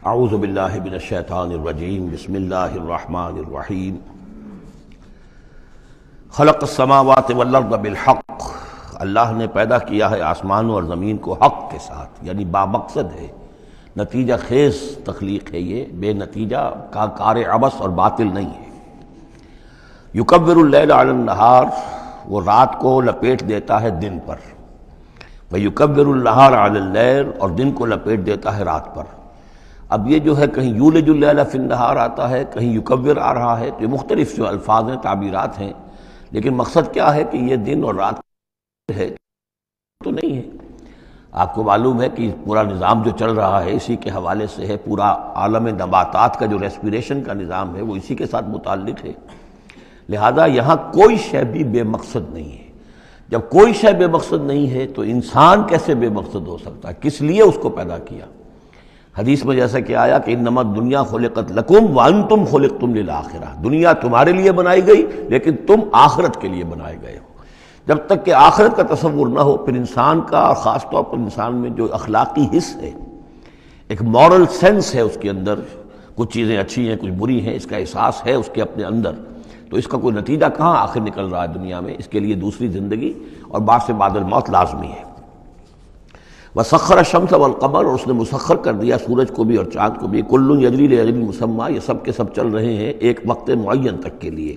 اعوذ باللہ من الشیطان الرجیم بسم اللہ الرحمن الرحیم خلق السماوات والارض بالحق، اللہ نے پیدا کیا ہے آسمانوں اور زمین کو حق کے ساتھ، یعنی بامقصد ہے، نتیجہ خیز تخلیق ہے، یہ بے نتیجہ کا کار عبث اور باطل نہیں ہے۔ یکبر اللیل علی النہار، وہ رات کو لپیٹ دیتا ہے دن پر، ویکبر النہار علی اللیل، اور دن کو لپیٹ دیتا ہے رات پر۔ اب یہ جو ہے کہیں یولج اللیل فی النہار آتا ہے، کہیں یکبر آ رہا ہے، تو یہ مختلف جو الفاظ ہیں، تعبیرات ہیں، لیکن مقصد کیا ہے کہ یہ دن اور رات ہے تو نہیں ہے۔ آپ کو معلوم ہے کہ پورا نظام جو چل رہا ہے اسی کے حوالے سے ہے، پورا عالم نباتات کا جو ریسپیریشن کا نظام ہے وہ اسی کے ساتھ متعلق ہے، لہذا یہاں کوئی شے بھی بے مقصد نہیں ہے۔ جب کوئی شے بے مقصد نہیں ہے تو انسان کیسے بے مقصد ہو سکتا ہے؟ کس لیے اس کو پیدا کیا؟ حدیث میں جیسا کہ آیا کہ انما الدنیا خلقت لکم وانتم خلقتم للآخرہ، دنیا تمہارے لیے بنائی گئی لیکن تم آخرت کے لیے بنائے گئے ہو۔ جب تک کہ آخرت کا تصور نہ ہو، پھر انسان کا، اور خاص طور پر انسان میں جو اخلاقی حص ہے، ایک مورل سینس ہے اس کے اندر، کچھ چیزیں اچھی ہیں کچھ بری ہیں، اس کا احساس ہے اس کے اپنے اندر، تو اس کا کوئی نتیجہ کہاں آخر نکل رہا ہے دنیا میں؟ اس کے لیے دوسری زندگی اور بعد سے بعد الموت لازمی ہے۔ وسخر الشمس والقمر، اور اس نے مسخر کر دیا سورج کو بھی اور چاند کو بھی، کل یجری لاجل مسمى، یہ سب کے سب چل رہے ہیں ایک وقت معین تک کے لیے۔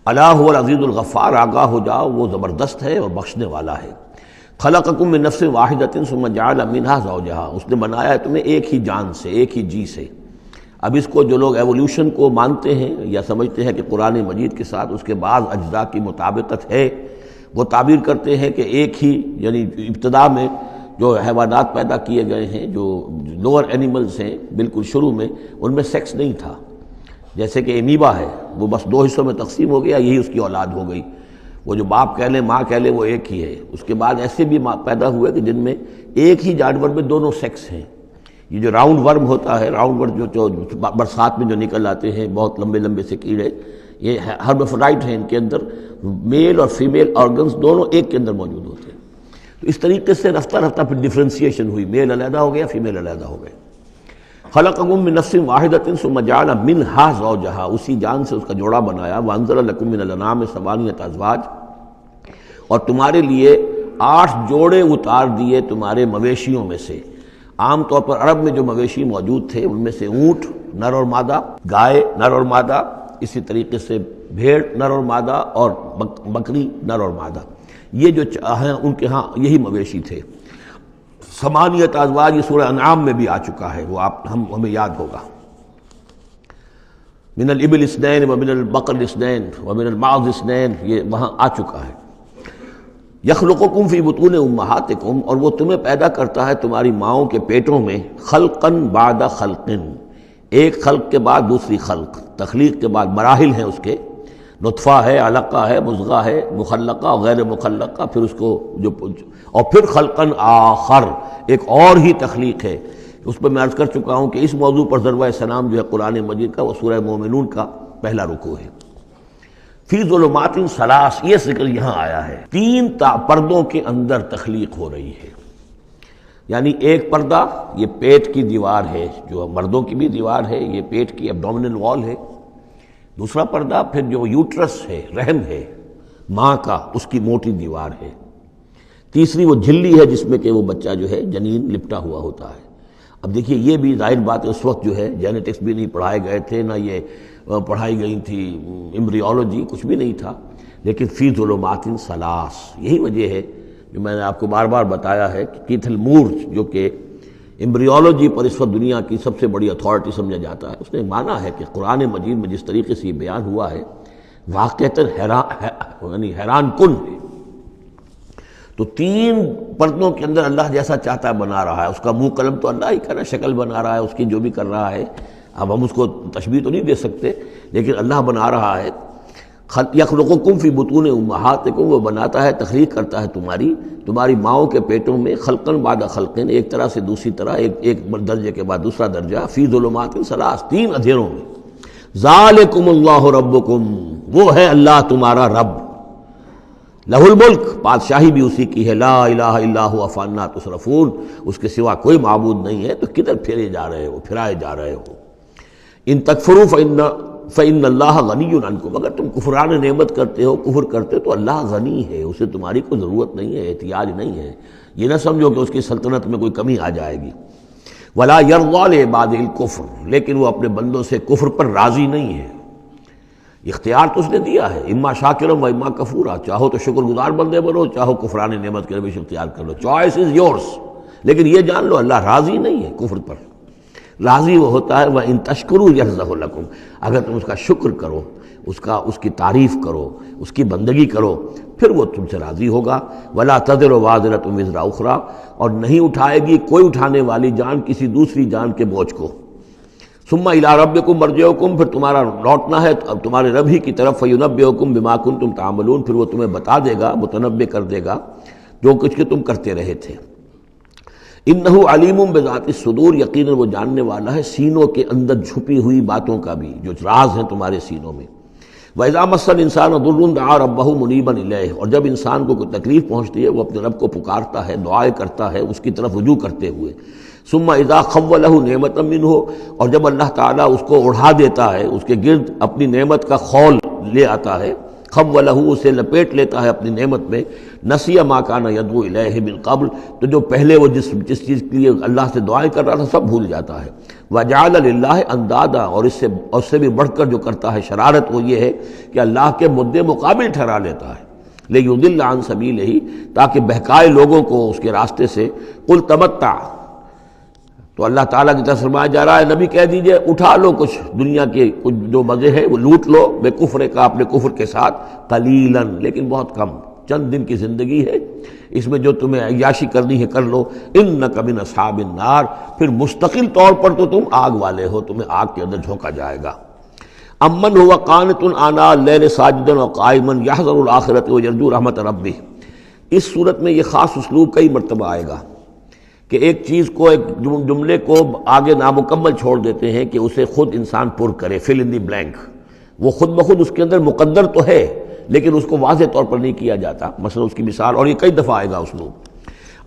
الا هو العزیز الغفار، آگاہ ہو جاؤ وہ زبردست ہے اور بخشنے والا ہے۔ خلقکم من نفس واحدۃ ثم جعل منها زوجها، اس نے بنایا ہے تمہیں ایک ہی جان سے، ایک ہی جی سے۔ اب اس کو جو لوگ ایولیوشن کو مانتے ہیں یا سمجھتے ہیں کہ قرآن مجید کے ساتھ اس کے بعض اجزاء کی مطابقت ہے، وہ تعبیر کرتے ہیں کہ ایک ہی، یعنی ابتدا میں جو حیوانات پیدا کیے گئے ہیں، جو لوور اینیملز ہیں، بالکل شروع میں ان میں سیکس نہیں تھا، جیسے کہ امیبا ہے، وہ بس دو حصوں میں تقسیم ہو گیا، یہی اس کی اولاد ہو گئی، وہ جو باپ کہہ لیں ماں کہہ لیں وہ ایک ہی ہے۔ اس کے بعد ایسے بھی پیدا ہوئے کہ جن میں ایک ہی جانور میں دونوں سیکس ہیں۔ یہ جو راؤنڈ ورم ہوتا ہے، راؤنڈ ورم جو برسات میں جو نکل آتے ہیں بہت لمبے لمبے سے کیڑے، یہ ہرمافرڈائٹ ہیں، ان کے اندر میل اور فیمیل آرگنز دونوں ایک کے اندر موجود ہوتے ہیں۔ تو اس طریقے سے رفتہ رفتہ پھر ڈفرینسیشن ہوئی، میل علیحدہ ہو گیا، فیمیل علیحدہ ہو گئے۔ خلقکم من نفس واحدۃ ثم جعل منها زوجها، اسی جان سے اس کا جوڑا بنایا۔ وانزل لکم من الانعام ثمانیۃ ازواج، اور تمہارے لیے 8 جوڑے اتار دیے تمہارے مویشیوں میں سے۔ عام طور پر عرب میں جو مویشی موجود تھے ان میں سے اونٹ نر اور مادہ، گائے نر اور مادہ، اسی طریقے سے بھیڑ نر اور مادہ، اور بکری نر اور مادہ، یہ جو ہیں ان کے ہاں یہی مویشی تھے۔ ثمانیۃ ازواج یہ سورہ انعام میں بھی آ چکا ہے، وہ ہمیں یاد ہوگا۔ من الابل اثنین ومن البقر اثنین ومن المعز اثنین، یہ وہاں آ چکا ہے۔ یخلقکم فی بطون امہاتکم، اور وہ تمہیں پیدا کرتا ہے تمہاری ماؤں کے پیٹوں میں، خلقن بعد خلقن، ایک خلق کے بعد دوسری خلق، تخلیق کے بعد مراحل ہیں اس کے، نطفہ ہے، علقہ ہے، مضغہ ہے، مخلقہ اور غیر مخلقہ، پھر اس کو اور پھر خلقن آخر، ایک اور ہی تخلیق ہے۔ اس پہ میں عرض کر چکا ہوں کہ اس موضوع پر ضربہ سلام جو ہے قرآن مجید کا، وہ سورہ مومنون کا پہلا رکوع ہے۔ فی ظلمات ثلاث، یہ ذکر یہاں آیا ہے، 3 پردوں کے اندر تخلیق ہو رہی ہے۔ یعنی ایک پردہ یہ پیٹ کی دیوار ہے، جو مردوں کی بھی دیوار ہے، یہ پیٹ کی ایبڈومینل وال ہے۔ دوسرا پردہ پھر جو یوٹرس ہے، رحم ہے ماں کا، اس کی موٹی دیوار ہے۔ تیسری وہ جھلی ہے جس میں کہ وہ بچہ جو ہے جنین لپٹا ہوا ہوتا ہے۔ اب دیکھیے یہ بھی ظاہر بات ہے، اس وقت جو ہے جینیٹکس بھی نہیں پڑھائے گئے تھے، نہ یہ پڑھائی گئی تھی ایمبریولوجی، کچھ بھی نہیں تھا، لیکن فی ظلمات ثلاث، یہی وجہ ہے جو میں نے آپ کو بار بار بتایا ہے کہ کیتھل مور، جو کہ ایمبریولوجی پر اس وقت دنیا کی سب سے بڑی اتھارٹی سمجھا جاتا ہے، اس نے مانا ہے کہ قرآن مجید میں جس طریقے سے یہ بیان ہوا ہے واقعتاً حیران کن ہے۔ تو 3 پردوں کے اندر اللہ جیسا چاہتا ہے بنا رہا ہے، اس کا منہ قلم تو اللہ ہی کا نا، شکل بنا رہا ہے اس کی جو بھی کر رہا ہے، اب ہم اس کو تشبیہ تو نہیں دے سکتے، لیکن اللہ بنا رہا ہے۔ یخلقکم فی بطون امہاتکم، وہ بناتا ہے، تخلیق کرتا ہے تمہاری ماؤں کے پیٹوں میں، خلقن بعد خلقن، ایک طرح سے دوسری طرح، ایک درجے کے بعد دوسرا درجہ، فی ظلمات ثلاث، 3 اندھیروں میں۔ ذالکم اللہ ربکم، وہ ہے اللہ تمہارا رب۔ لہ الملک، بادشاہی بھی اسی کی ہے، لا الہ الا هو فانا تصرفون، اس کے سوا کوئی معبود نہیں ہے، تو کدھر پھرائے جا رہے ہو. ان تکفروا فإن اللہ غنی عنکم، اگر تم کفران نعمت کرتے ہو، کفر کرتے ہو، تو اللہ غنی ہے، اسے تمہاری کوئی ضرورت نہیں ہے، احتیاج نہیں ہے. یہ نہ سمجھو کہ اس کی سلطنت میں کوئی کمی آ جائے گی. ولا یرضی لعبادہ الکفر، لیکن وہ اپنے بندوں سے کفر پر راضی نہیں ہے. اختیار تو اس نے دیا ہے، اما شاکرا و اما کفورا، چاہو تو شکر گزار بندے بنو، چاہو کفران نعمت کے روش اختیار کر لو، چوائس از یورس. لیکن یہ جان لو اللہ راضی نہیں ہے کفر پر. راضی وہ ہوتا ہے وَإِن تَشْكُرُوا يَرْضَهُ لَكُمْ، اگر تم اس کا شکر کرو، اس کی تعریف کرو، اس کی بندگی کرو، پھر وہ تم سے راضی ہوگا. وَلَا تَزِرُ وَازِرَةٌ وِزْرَ أُخْرَىٰ، اور نہیں اٹھائے گی کوئی اٹھانے والی جان کسی دوسری جان کے بوجھ کو. ثُمَّ إِلَىٰ رَبِّكُمْ مَرْجِعُكُمْ، پھر تمہارا لوٹنا ہے اب تمہارے رب ہی کی طرف. فَيُنَبِّئُكُمْ بِمَا كُنتُمْ تَعْمَلُونَ، پھر وہ تمہیں بتا دے گا، متنبع کر دے گا جو کچھ کہ تم کرتے رہے تھے. انہ علیم بذات الصدور، یقیناً وہ جاننے والا ہے سینوں کے اندر چھپی ہوئی باتوں کا بھی، جو راز ہیں تمہارے سینوں میں. وَإِذَا مَسَّ الْإِنسَانَ ضُرٌّ دَعَا رَبَّهُ مُنِيبًا إِلَيْهِ، اور جب انسان کو کوئی تکلیف پہنچتی ہے وہ اپنے رب کو پکارتا ہے، دعائیں کرتا ہے اس کی طرف رجوع کرتے ہوئے. ثُمَّ إِذَا خَوَّلَهُ نِعْمَةً مِّنْهُ، اور جب اللہ تعالیٰ اس کو اڑا دیتا ہے، اس کے گرد اپنی نعمت کا خول لے آتا ہے، خولہ، اسے لپیٹ لیتا ہے اپنی نعمت میں. نسی ما کان یدعو الیہ من قبل، تو جو پہلے وہ جس چیز کے لیے اللہ سے دعائیں کر رہا تھا سب بھول جاتا ہے. وجعل للہ اندادا، اور اس سے بھی بڑھ کر جو کرتا ہے شرارت وہ یہ ہے کہ اللہ کے مدے مقابل ٹھہرا لیتا ہے. لیضل عن سبیلہ، تاکہ بہکائے لوگوں کو اس کے راستے سے. قل تمتع، تو اللہ تعالیٰ کی طرف فرمایا جا رہا ہے نبی کہہ دیجئے اٹھا لو کچھ دنیا کے کچھ جو مزے ہیں وہ لوٹ لو، بے کفر کا، اپنے کفر کے ساتھ. قلیلاً، لیکن بہت کم، چند دن کی زندگی ہے، اس میں جو تمہیں عیاشی کرنی ہے کر لو. انک من اصحاب النار، پھر مستقل طور پر تو تم آگ والے ہو، تمہیں آگ کے اندر جھونکا جائے گا. امن هو قانت آناء اللیل ساجدا وقائما یحذر الآخرۃ ویرجو رحمت ربہ. اس صورت میں یہ خاص اسلوب کئی مرتبہ آئے گا کہ ایک چیز کو، ایک جملے کو آگے نامکمل چھوڑ دیتے ہیں کہ اسے خود انسان پر کرے، فل ان دی بلینک. وہ خود بخود اس کے اندر مقدر تو ہے لیکن اس کو واضح طور پر نہیں کیا جاتا. مثلا اس کی مثال، اور یہ کئی دفعہ آئے گا اسلوب.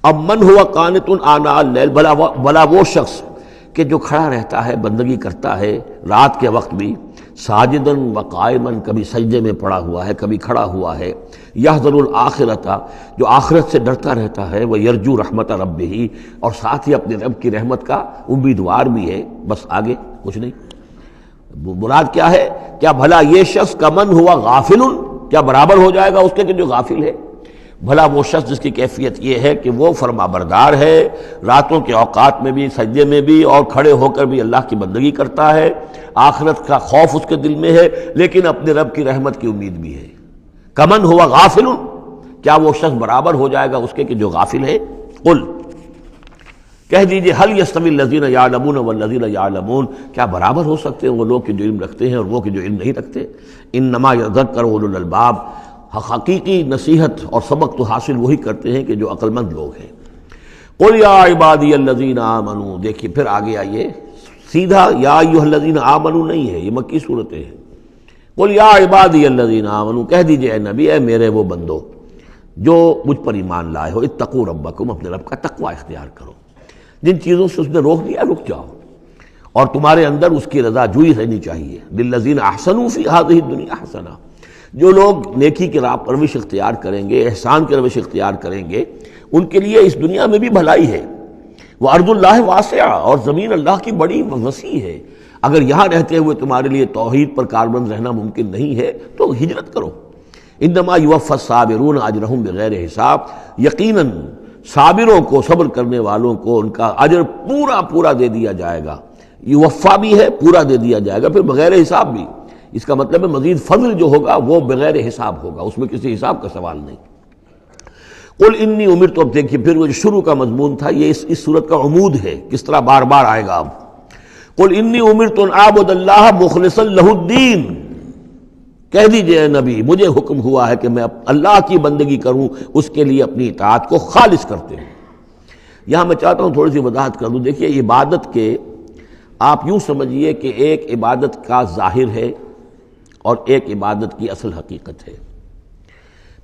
اب من ہوا قانت آناء اللیل، بھلا وہ شخص کہ جو کھڑا رہتا ہے، بندگی کرتا ہے رات کے وقت بھی، ساجدن و قائمن، کبھی سجدے میں پڑا ہوا ہے کبھی کھڑا ہوا ہے. یحذر الآخرۃ، جو آخرت سے ڈرتا رہتا ہے. وہ یرجو رحمت ربہ، اور ساتھ ہی اپنے رب کی رحمت کا امیدوار بھی ہے. بس آگے کچھ نہیں. مراد کیا ہے؟ کیا بھلا یہ شخص کمن ہوا غافل، کیا برابر ہو جائے گا اس کے کہ جو غافل ہے؟ بھلا وہ شخص جس کی کیفیت یہ ہے کہ وہ فرما بردار ہے، راتوں کے اوقات میں بھی، سجدے میں بھی، اور کھڑے ہو کر بھی اللہ کی بندگی کرتا ہے، آخرت کا خوف اس کے دل میں ہے، لیکن اپنے رب کی رحمت کی امید بھی ہے. کمن ہوا غافل، کیا وہ شخص برابر ہو جائے گا اس کے کہ جو غافل ہے؟ قل، کہہ دیجئے حل یستوی الذین یعلمون والذین یعلمون، کیا برابر ہو سکتے ہیں وہ لوگ کہ جو علم رکھتے ہیں اور وہ کہ جو علم نہیں رکھتے؟ انما یذکر اولو الالباب، حقیقی نصیحت اور سبق تو حاصل وہی کرتے ہیں کہ جو عقل مند لوگ ہیں. قل یا عبادی الذین آمنوا، دیکھیے پھر آگے آئیے، سیدھا یا ایھا الذین آمنوا نہیں ہے، یہ مکی صورتیں ہیں. قل یا عبادی الذین آمنوا، کہہ دیجئے اے نبی، اے میرے وہ بندو جو مجھ پر ایمان لائے ہو، اتقوا ربکم، اپنے رب کا تقوی اختیار کرو. جن چیزوں سے اس نے روک دیا رک جاؤ، اور تمہارے اندر اس کی رضا جوئی رہنی چاہیے. للذین احسنوا فی ہذہ الدنیا حسنہ، جو لوگ نیکی کی راہ پر روش اختیار کریں گے، احسان کی روش اختیار کریں گے، ان کے لیے اس دنیا میں بھی بھلائی ہے. وارض اللہ واسعہ، اور زمین اللہ کی بڑی وسیع ہے. اگر یہاں رہتے ہوئے تمہارے لیے توحید پر کاربند رہنا ممکن نہیں ہے تو ہجرت کرو. انما یوفی الصابرون اجرہم بغیر حساب، یقیناً صابروں کو، صبر کرنے والوں کو ان کا اجر پورا پورا دے دیا جائے گا. یوفا بھی ہے، پورا دے دیا جائے گا، پھر بغیر حساب بھی. اس کا مطلب ہے مزید فضل جو ہوگا وہ بغیر حساب ہوگا، اس میں کسی حساب کا سوال نہیں. قل انی امرت، اب دیکھیے پھر وہ جو شروع کا مضمون تھا یہ اس صورت کا عمود ہے، کس طرح بار بار آئے گا. اب قل انی امرت ان اعبد اللہ مخلصا لہ الدین، کہہ دیجئے اے نبی مجھے حکم ہوا ہے کہ میں اللہ کی بندگی کروں، اس کے لیے اپنی اطاعت کو خالص کرتے ہوں. یہاں میں چاہتا ہوں تھوڑی سی وضاحت کر دوں. دیکھیے عبادت کے آپ یوں سمجھیے کہ ایک عبادت کا ظاہر ہے اور ایک عبادت کی اصل حقیقت ہے.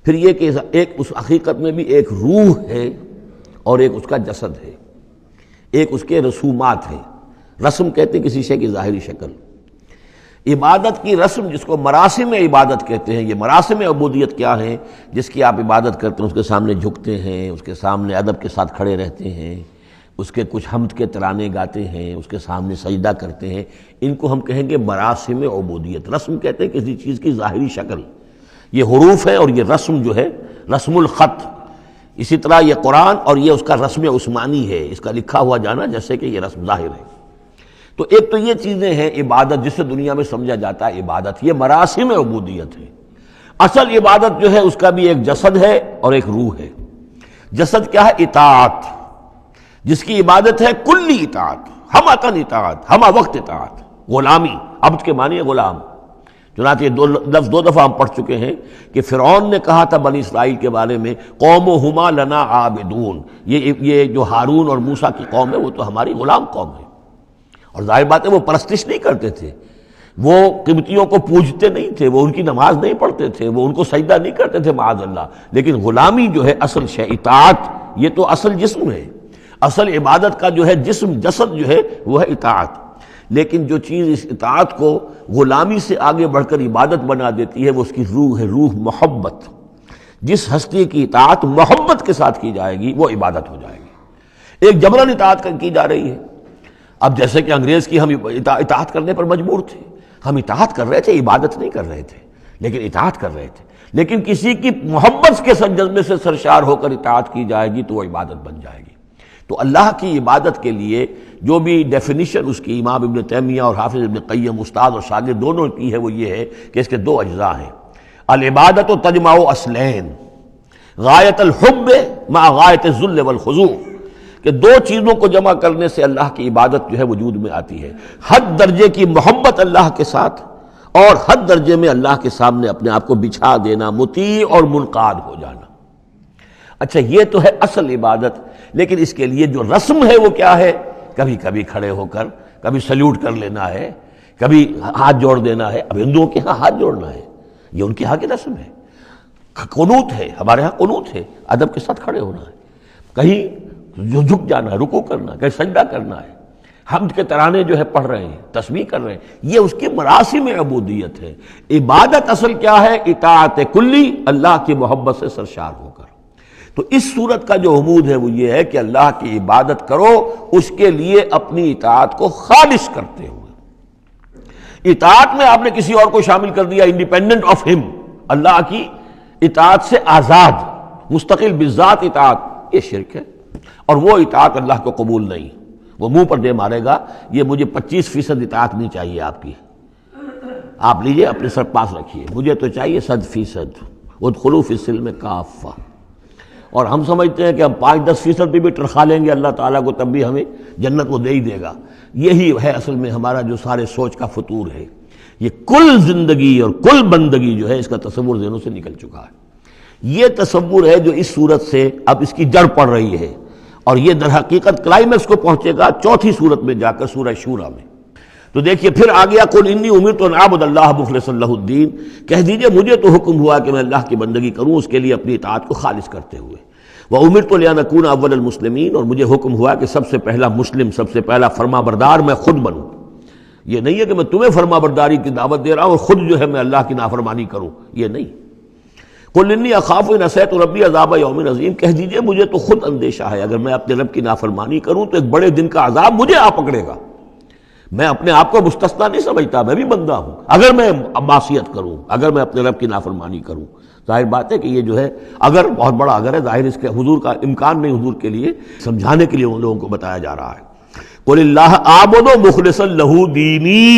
پھر یہ کہ ایک اس حقیقت میں بھی ایک روح ہے اور ایک اس کا جسد ہے، ایک اس کے رسومات ہیں۔ رسم کہتے ہیں کسی شے کی ظاہری شکل۔ عبادت کی رسم جس کو مراسم عبادت کہتے ہیں، یہ مراسم عبودیت کیا ہیں؟ جس کی آپ عبادت کرتے ہیں، اس کے سامنے جھکتے ہیں، اس کے سامنے ادب کے ساتھ کھڑے رہتے ہیں، اس کے کچھ حمد کے ترانے گاتے ہیں، اس کے سامنے سجدہ کرتے ہیں، ان کو ہم کہیں گے مراسم عبودیت۔ رسم کہتے ہیں کسی چیز کی ظاہری شکل، یہ حروف ہے، اور یہ رسم جو ہے رسم الخط۔ اسی طرح یہ قرآن اور یہ اس کا رسم عثمانی ہے، اس کا لکھا ہوا جانا جیسے کہ یہ رسم ظاہر ہے۔ تو ایک تو یہ چیزیں ہیں عبادت، جسے دنیا میں سمجھا جاتا ہے عبادت، یہ مراسم عبودیت ہے۔ اصل عبادت جو ہے اس کا بھی ایک جسد ہے اور ایک روح ہے۔ جسد کیا ہے؟ اطاعت، جس کی عبادت ہے کلی اطاعت، ہمہ اطاعت، ہمہ وقت اطاعت۔ غلامی، عبد کے معنی ہے غلام۔ چنانچہ یہ دو دفعہ ہم پڑھ چکے ہیں کہ فرعون نے کہا تھا بنی اسرائیل کے بارے میں قومہما لنا عابدون، یہ جو ہارون اور موسیٰ کی قوم ہے وہ تو ہماری غلام قوم ہے۔ اور ظاہر بات ہے وہ پرستش نہیں کرتے تھے، وہ قبطیوں کو پوجتے نہیں تھے، وہ ان کی نماز نہیں پڑھتے تھے، وہ ان کو سجدہ نہیں کرتے تھے معاذ اللہ، لیکن غلامی جو ہے اصل شے، اطاعت یہ تو اصل جسم ہے، اصل عبادت کا جو ہے جسم، جسد جو ہے وہ ہے اطاعت۔ لیکن جو چیز اس اطاعت کو غلامی سے آگے بڑھ کر عبادت بنا دیتی ہے وہ اس کی روح ہے، روح محبت۔ جس ہستی کی اطاعت محبت کے ساتھ کی جائے گی وہ عبادت ہو جائے گی۔ ایک جبراً اطاعت کی جا رہی ہے۔ اب جیسے کہ انگریز کی ہم اطاعت کرنے پر مجبور تھے، ہم اطاعت کر رہے تھے، عبادت نہیں کر رہے تھے، لیکن اطاعت کر رہے تھے۔ لیکن کسی کی محبت کے جذبے سے سرشار ہو کر اطاعت کی جائے گی تو وہ عبادت بن جائے گی۔ تو اللہ کی عبادت کے لیے جو بھی ڈیفینیشن اس کی امام ابن تیمیہ اور حافظ ابن قیم، استاد اور شاگرد دونوں کی ہے، وہ یہ ہے کہ اس کے دو اجزاء ہیں۔ العبادت تجمع اصلین، غایت الحب مع غایت الذل والخضوع، کہ دو چیزوں کو جمع کرنے سے اللہ کی عبادت جو ہے وجود میں آتی ہے، حد درجے کی محبت اللہ کے ساتھ اور حد درجے میں اللہ کے سامنے اپنے آپ کو بچھا دینا، مطیع اور منقاد ہو جانا۔ اچھا یہ تو ہے اصل عبادت، لیکن اس کے لیے جو رسم ہے وہ کیا ہے؟ کبھی کبھی کھڑے ہو کر کبھی سلیوٹ کر لینا ہے، کبھی ہاتھ جوڑ دینا ہے۔ اب ہندوؤں کے ہاں ہاتھ جوڑنا ہے، یہ ان کے ہاں کی رسم ہے۔ قنوت ہے، ہمارے ہاں قنوت ہے، ادب کے ساتھ کھڑے ہونا ہے، کہیں جو جھک جانا ہے، رکوع کرنا ہے، کہیں سجدہ کرنا ہے، حمد کے ترانے جو ہے پڑھ رہے ہیں، تسبیح کر رہے ہیں، یہ اس کی مراسم عبودیت ہے۔ عبادت اصل کیا ہے؟ اطاعت کلی، اللہ کی محبت سے سرشار ہو کر۔ تو اس صورت کا جو عمود ہے وہ یہ ہے کہ اللہ کی عبادت کرو اس کے لیے اپنی اطاعت کو خالص کرتے ہوئے۔ اطاعت میں آپ نے کسی اور کو شامل کر دیا، انڈیپینڈنٹ آف ہم، اللہ کی اطاعت سے آزاد، مستقل بذات اطاعت، یہ شرک ہے، اور وہ اطاعت اللہ کو قبول نہیں۔ وہ منہ پر دے مارے گا، یہ مجھے 25% اطاعت نہیں چاہیے آپ کی، آپ لیجئے اپنے سر پاس رکھیے، مجھے تو چاہیے 100%۔ ادخلوا فی السلم کافہ۔ اور ہم سمجھتے ہیں کہ ہم 5-10% بھی ٹرخا لیں گے اللہ تعالیٰ کو تب بھی ہمیں جنت وہ دے ہی دے گا۔ یہی ہے اصل میں ہمارا جو سارے سوچ کا فطور ہے۔ یہ کل زندگی اور کل بندگی جو ہے اس کا تصور ذہنوں سے نکل چکا ہے۔ یہ تصور ہے جو اس صورت سے اب اس کی جڑ پڑ رہی ہے، اور یہ در حقیقت کلائمیکس کو پہنچے گا چوتھی صورت میں جا کر، سورہ شورى میں۔ تو دیکھیے پھر آ گیا قل انی امرت ان اعبد اللہ مخلصا لہ الدین، کہہ دیجئے مجھے تو حکم ہوا کہ میں اللہ کی بندگی کروں اس کے لیے اپنی اطاعت کو خالص کرتے ہوئے۔ وَأُمِرْتُ لِأَنْ أَكُونَ أَوَّلَ الْمُسْلِمِينَ، اور مجھے حکم ہوا کہ سب سے پہلا مسلم، سب سے پہلا فرما بردار میں خود بنوں۔ یہ نہیں ہے کہ میں تمہیں فرما برداری کی دعوت دے رہا ہوں اور خود جو ہے میں اللہ کی نافرمانی کروں، یہ نہیں۔ قُلْ إِنِّي أَخَافُ إِنْ عَصَيْتُ رَبِّي عَذَابَ يَوْمٍ عَظِيمٍ، کہہ دیجئے مجھے تو خود اندیشہ ہے اگر میں اپنے رب کی نافرمانی کروں تو ایک بڑے دن کا عذاب مجھے آ پکڑے گا۔ میں اپنے آپ کو مستثنیٰ نہیں سمجھتا، میں بھی بندہ ہوں، اگر میں معصیت کروں، اگر میں اپنے رب کی نافرمانی کروں۔ ظاہر بات ہے کہ یہ جو ہے اگر بہت بڑا اگر ہے، ظاہر اس کے حضور کا امکان نہیں، حضور کے لیے سمجھانے کے لیے ان لوگوں کو بتایا جا رہا ہے۔ قُلِ اللَّهَ أَعْبُدُ مُخْلِصًا لَهُ دِینِی۔